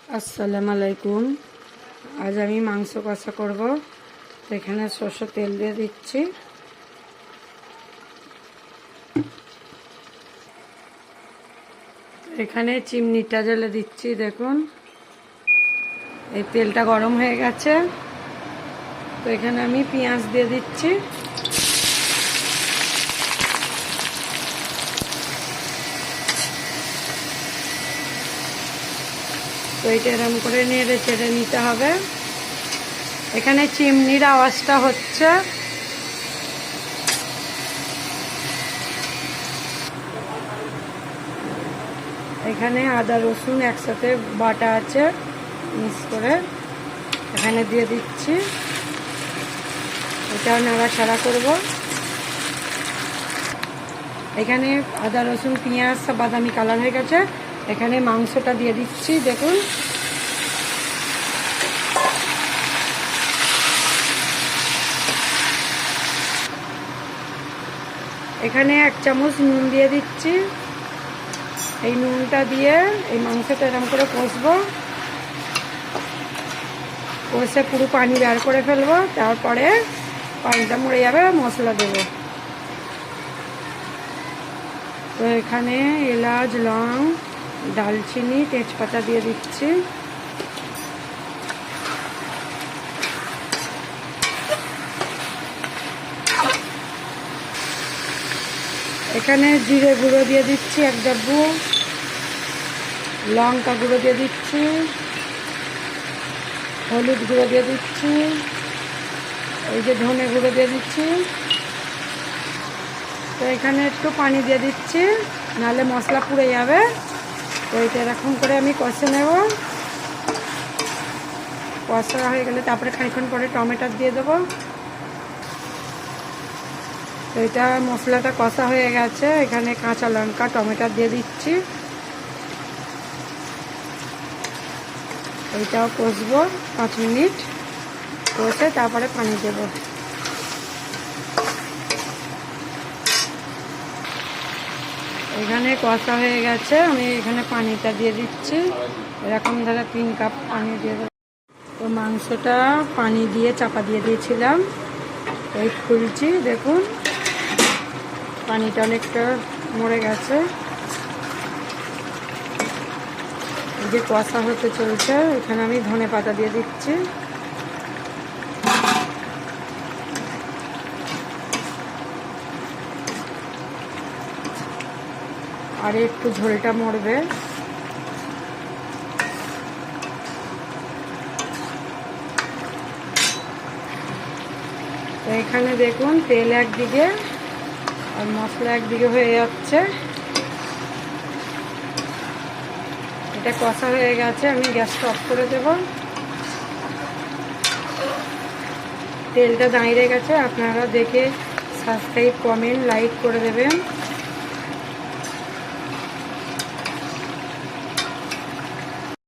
আসসালামু আলাইকুম। আজ আমি মাংস কষা করব। তো এখানে সরষের তেল দিয়ে দিচ্ছি। এখানে চিমনিটা জ্বেলে দিচ্ছি। দেখুন, এই তেলটা গরম হয়ে গেছে। তো এখানে আমি পেঁয়াজ দিয়ে দিচ্ছি। তো এটা এরকম করে নেড়ে চেড়ে নিতে হবে। এখানে চিমনির আওয়াজটা হচ্ছে। এখানে আদা রসুন একসাথে বাটা আছে, মিক্স করে এখানে দিয়ে দিচ্ছি। এটাও নাড়াচাড়া করব। এখানে আদা রসুন পেঁয়াজ সব বাদামি কালার হয়ে গেছে। এখানে মাংসটা দিয়ে দিচ্ছি। দেখুন, এখানে 1 চামচ নুন দিয়ে দিচ্ছি। এই নুনটা দিয়ে এই মাংসটা এরকম করে কষবো। কষে পুরো পানি বের করে ফেলবো। তারপরে পানিটা মরে যাবে, মশলা দেবো। তো এখানে এলাচ, লং, দালচিনি, তেজপাতা দিয়ে দিচ্ছি। এখানে জিরে গুঁড়ো দিয়ে দিচ্ছি 1 ডাব্বু, লঙ্কা গুঁড়ো দিয়ে দিচ্ছি, হলুদ গুঁড়ো দিয়ে দিচ্ছি, এই যে ধনে গুঁড়ো দিয়ে দিচ্ছি। তো এখানে একটু পানি দিয়ে দিচ্ছি, নাহলে মশলা পুড়ে যাবে। তো এটা এরকম করে আমি কষে নেব। কষা হয়ে গেলে তারপরে খানিকক্ষণ পরে টমেটো দিয়ে দেবো। তো এটা মশলাটা কষা হয়ে গেছে। এখানে কাঁচা লঙ্কা, টমেটো দিয়ে দিচ্ছি। এইটাও কষবো 5 মিনিট। কষে তারপরে পানি দেব। এখানে কষা হয়ে গেছে। আমি এখানে পানিটা দিয়ে দিচ্ছি। এরকম ধরে 3 কাপ পানি দিয়ে দেবো। তো মাংসটা পানি দিয়ে চাপা দিয়ে দিয়েছিলাম। এই খুলছি, দেখুন পানিটা অনেকটা মরে গেছে। এই যে কষা হতে চলছে। এখানে আমি ধনে পাতা দিয়ে দিচ্ছি। আর একটু ঝোলটা মরবে। তো এখানে দেখুন তেল একদিকে আর মশলা একদিকে হয়ে যাচ্ছে। এটা কষা হয়ে গেছে। আমি গ্যাসটা অফ করে দেব। তেলটা দাঁড়িয়ে গেছে। আপনারা দেখে সাবস্ক্রাইব, কমেন্ট, লাইক করে দেবেন।